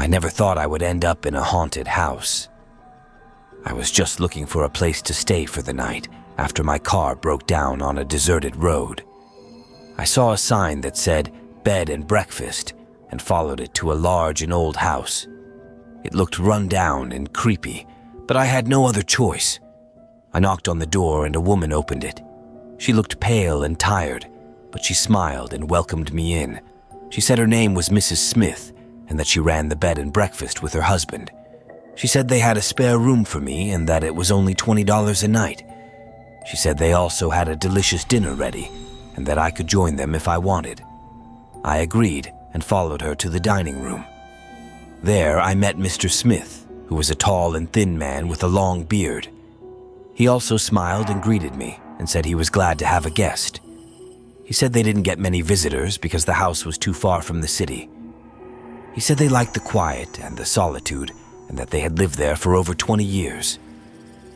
I never thought I would end up in a haunted house. I was just looking for a place to stay for the night after my car broke down on a deserted road. I saw a sign that said bed and breakfast and followed it to a large and old house. It looked run down and creepy, but I had no other choice. I knocked on the door and a woman opened it. She looked pale and tired, but she smiled and welcomed me in. She said her name was Mrs. Smith and that she ran the bed and breakfast with her husband. She said they had a spare room for me and that it was only $20 a night. She said they also had a delicious dinner ready and that I could join them if I wanted. I agreed and followed her to the dining room. There I met Mr. Smith, who was a tall and thin man with a long beard. He also smiled and greeted me and said he was glad to have a guest. He said they didn't get many visitors because the house was too far from the city. He said they liked the quiet and the solitude and that they had lived there for over 20 years.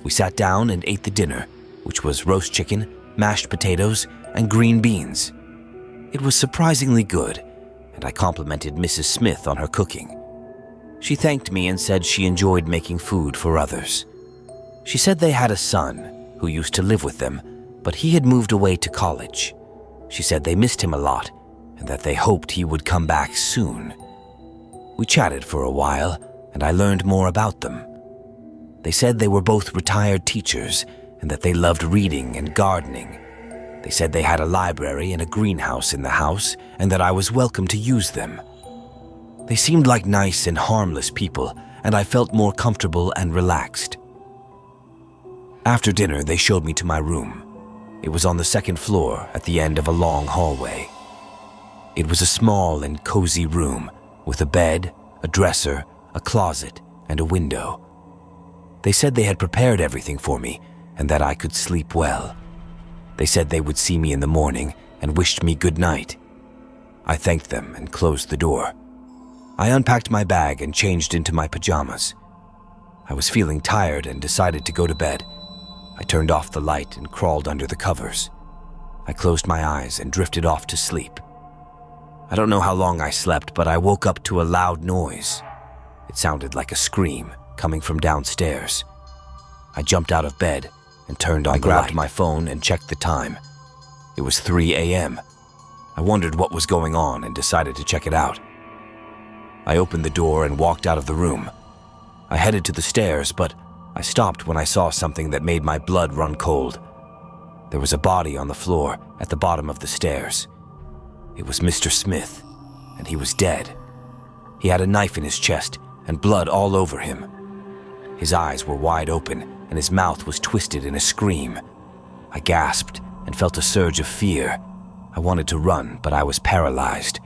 We sat down and ate the dinner, which was roast chicken, mashed potatoes, and green beans. It was surprisingly good, and I complimented Mrs. Smith on her cooking. She thanked me and said she enjoyed making food for others. She said they had a son who used to live with them, but he had moved away to college. She said they missed him a lot and that they hoped he would come back soon. We chatted for a while, and I learned more about them. They said they were both retired teachers and that they loved reading and gardening. They said they had a library and a greenhouse in the house and that I was welcome to use them. They seemed like nice and harmless people, and I felt more comfortable and relaxed. After dinner, they showed me to my room. It was on the second floor at the end of a long hallway. It was a small and cozy room with a bed, a dresser, a closet, and a window. They said they had prepared everything for me and that I could sleep well. They said they would see me in the morning and wished me good night. I thanked them and closed the door. I unpacked my bag and changed into my pajamas. I was feeling tired and decided to go to bed. I turned off the light and crawled under the covers. I closed my eyes and drifted off to sleep. I don't know how long I slept, but I woke up to a loud noise. It sounded like a scream coming from downstairs. I jumped out of bed and turned on the light. I grabbed my phone and checked the time. It was 3 a.m. I wondered what was going on and decided to check it out. I opened the door and walked out of the room. I headed to the stairs, but I stopped when I saw something that made my blood run cold. There was a body on the floor at the bottom of the stairs. It was Mr. Smith, and he was dead. He had a knife in his chest and blood all over him. His eyes were wide open, and his mouth was twisted in a scream. I gasped and felt a surge of fear. I wanted to run, but I was paralyzed.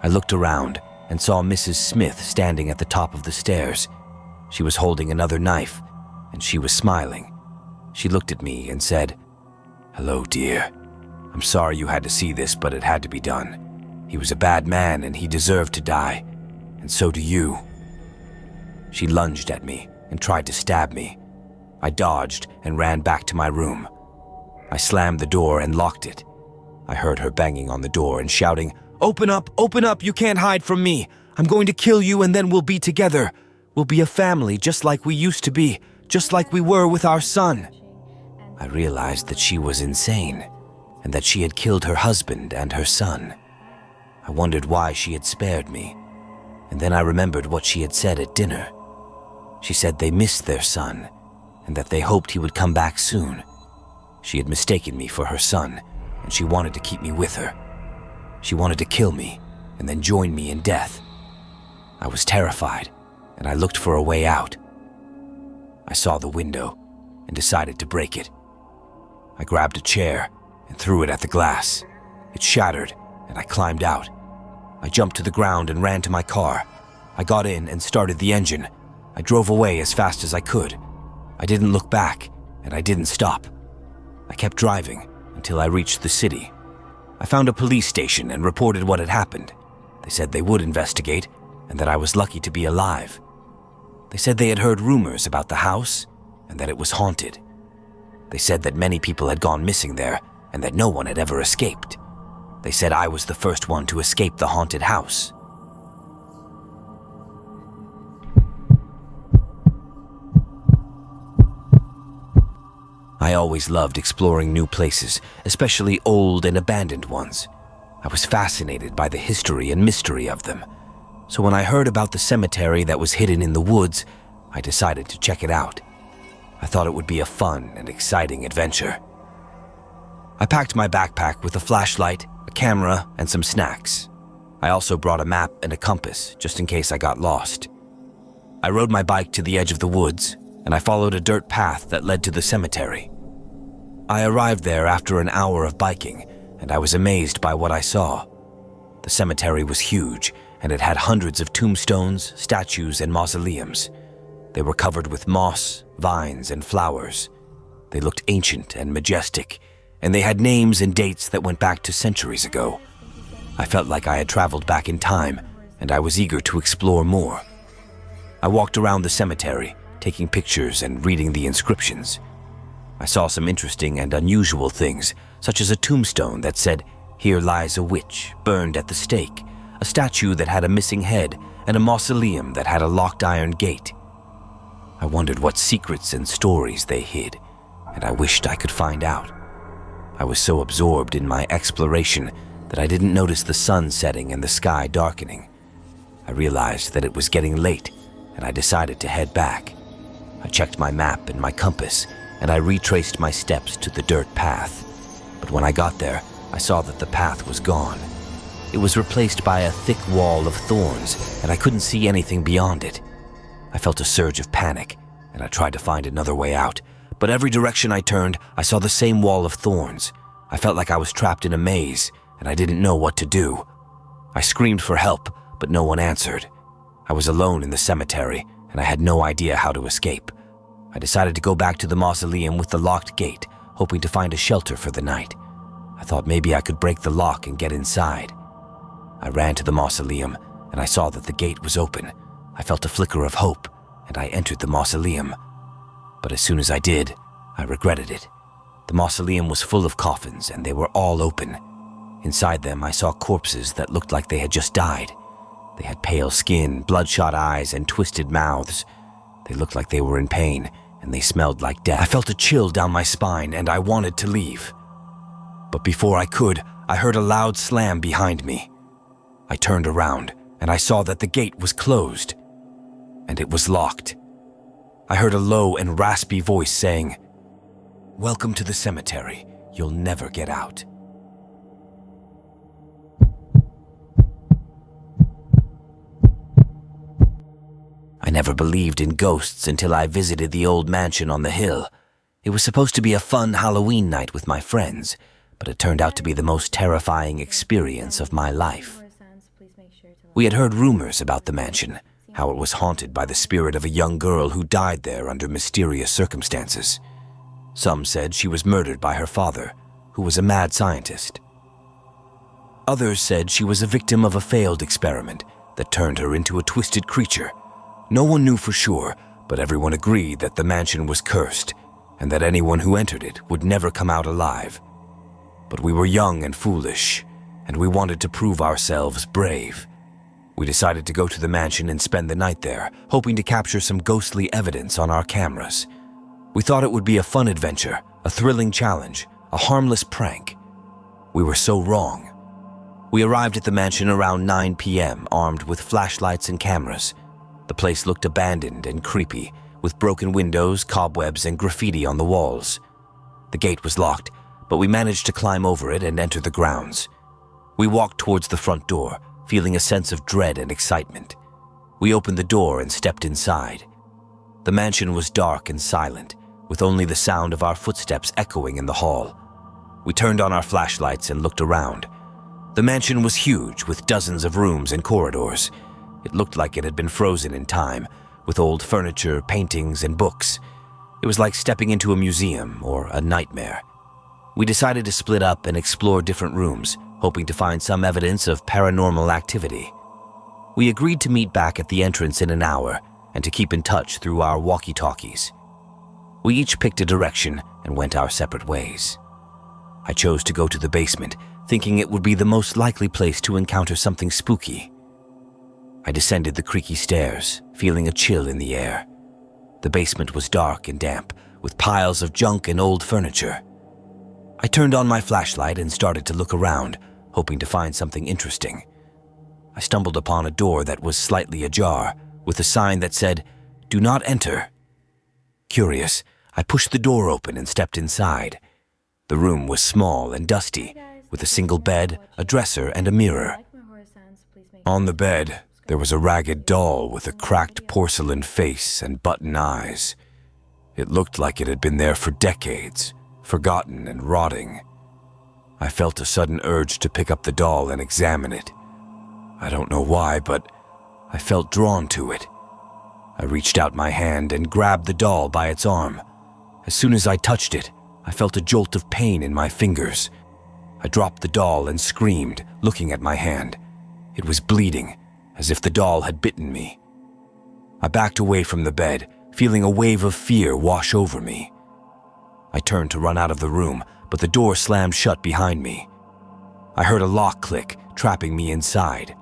I looked around and saw Mrs. Smith standing at the top of the stairs. She was holding another knife, and she was smiling. She looked at me and said, "Hello, dear. I'm sorry you had to see this, but it had to be done. He was a bad man and he deserved to die, and so do you." She lunged at me and tried to stab me. I dodged and ran back to my room. I slammed the door and locked it. I heard her banging on the door and shouting, open up, you can't hide from me. I'm going to kill you and then we'll be together. We'll be a family just like we used to be, just like we were with our son." I realized that she was insane and that she had killed her husband and her son. I wondered why she had spared me, and then I remembered what she had said at dinner. She said they missed their son and that they hoped he would come back soon. She had mistaken me for her son, and she wanted to keep me with her. She wanted to kill me and then join me in death. I was terrified, and I looked for a way out. I saw the window and decided to break it. I grabbed a chair and threw it at the glass. It shattered, and I climbed out. I jumped to the ground and ran to my car. I got in and started the engine. I drove away as fast as I could. I didn't look back, and I didn't stop. I kept driving until I reached the city. I found a police station and reported what had happened. They said they would investigate and that I was lucky to be alive. They said they had heard rumors about the house and that it was haunted. They said that many people had gone missing there and that no one had ever escaped. They said I was the first one to escape the haunted house. I always loved exploring new places, especially old and abandoned ones. I was fascinated by the history and mystery of them. So when I heard about the cemetery that was hidden in the woods, I decided to check it out. I thought it would be a fun and exciting adventure. I packed my backpack with a flashlight, a camera, and some snacks. I also brought a map and a compass, just in case I got lost. I rode my bike to the edge of the woods, and I followed a dirt path that led to the cemetery. I arrived there after an hour of biking, and I was amazed by what I saw. The cemetery was huge, and it had hundreds of tombstones, statues, and mausoleums. They were covered with moss, vines, and flowers. They looked ancient and majestic, and they had names and dates that went back to centuries ago. I felt like I had traveled back in time, and I was eager to explore more. I walked around the cemetery, taking pictures and reading the inscriptions. I saw some interesting and unusual things, such as a tombstone that said, "Here lies a witch, burned at the stake," a statue that had a missing head, and a mausoleum that had a locked iron gate. I wondered what secrets and stories they hid, and I wished I could find out. I was so absorbed in my exploration that I didn't notice the sun setting and the sky darkening. I realized that it was getting late, and I decided to head back. I checked my map and my compass, and I retraced my steps to the dirt path. But when I got there, I saw that the path was gone. It was replaced by a thick wall of thorns, and I couldn't see anything beyond it. I felt a surge of panic, and I tried to find another way out, but every direction I turned, I saw the same wall of thorns. I felt like I was trapped in a maze, and I didn't know what to do. I screamed for help, but no one answered. I was alone in the cemetery, and I had no idea how to escape. I decided to go back to the mausoleum with the locked gate, hoping to find a shelter for the night. I thought maybe I could break the lock and get inside. I ran to the mausoleum, and I saw that the gate was open. I felt a flicker of hope, and I entered the mausoleum. But as soon as I did, I regretted it. The mausoleum was full of coffins, and they were all open. Inside them, I saw corpses that looked like they had just died. They had pale skin, bloodshot eyes, and twisted mouths. They looked like they were in pain, and they smelled like death. I felt a chill down my spine, and I wanted to leave. But before I could, I heard a loud slam behind me. I turned around, and I saw that the gate was closed, and it was locked. I heard a low and raspy voice saying, "Welcome to the cemetery. You'll never get out." I never believed in ghosts until I visited the old mansion on the hill. It was supposed to be a fun Halloween night with my friends, but it turned out to be the most terrifying experience of my life. We had heard rumors about the mansion, how it was haunted by the spirit of a young girl who died there under mysterious circumstances. Some said she was murdered by her father, who was a mad scientist. Others said she was a victim of a failed experiment that turned her into a twisted creature. No one knew for sure, but everyone agreed that the mansion was cursed, and that anyone who entered it would never come out alive. But we were young and foolish, and we wanted to prove ourselves brave. We decided to go to the mansion and spend the night there, hoping to capture some ghostly evidence on our cameras. We thought it would be a fun adventure, a thrilling challenge, a harmless prank. We were so wrong. We arrived at the mansion around 9 p.m., armed with flashlights and cameras. The place looked abandoned and creepy, with broken windows, cobwebs, and graffiti on the walls. The gate was locked, but we managed to climb over it and enter the grounds. We walked towards the front door, feeling a sense of dread and excitement. We opened the door and stepped inside. The mansion was dark and silent, with only the sound of our footsteps echoing in the hall. We turned on our flashlights and looked around. The mansion was huge, with dozens of rooms and corridors. It looked like it had been frozen in time, with old furniture, paintings, and books. It was like stepping into a museum or a nightmare. We decided to split up and explore different rooms, hoping to find some evidence of paranormal activity. We agreed to meet back at the entrance in an hour and to keep in touch through our walkie-talkies. We each picked a direction and went our separate ways. I chose to go to the basement, thinking it would be the most likely place to encounter something spooky. I descended the creaky stairs, feeling a chill in the air. The basement was dark and damp, with piles of junk and old furniture. I turned on my flashlight and started to look around, hoping to find something interesting. I stumbled upon a door that was slightly ajar, with a sign that said, "Do not enter." Curious, I pushed the door open and stepped inside. The room was small and dusty, with a single bed, a dresser, and a mirror. On the bed, there was a ragged doll with a cracked porcelain face and button eyes. It looked like it had been there for decades, forgotten and rotting. I felt a sudden urge to pick up the doll and examine it. I don't know why, but I felt drawn to it. I reached out my hand and grabbed the doll by its arm. As soon as I touched it, I felt a jolt of pain in my fingers. I dropped the doll and screamed, looking at my hand. It was bleeding, as if the doll had bitten me. I backed away from the bed, feeling a wave of fear wash over me. I turned to run out of the room, but the door slammed shut behind me. I heard a lock click, trapping me inside.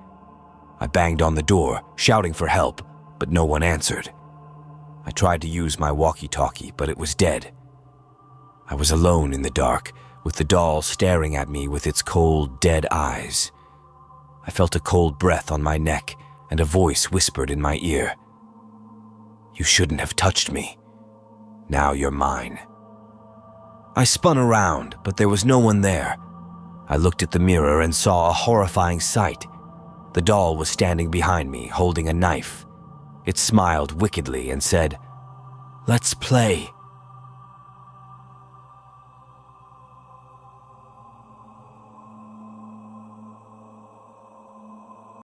I banged on the door, shouting for help, but no one answered. I tried to use my walkie-talkie, but it was dead. I was alone in the dark, with the doll staring at me with its cold, dead eyes. I felt a cold breath on my neck, and a voice whispered in my ear, "You shouldn't have touched me. Now you're mine." I spun around, but there was no one there. I looked at the mirror and saw a horrifying sight. The doll was standing behind me, holding a knife. It smiled wickedly and said, "Let's play."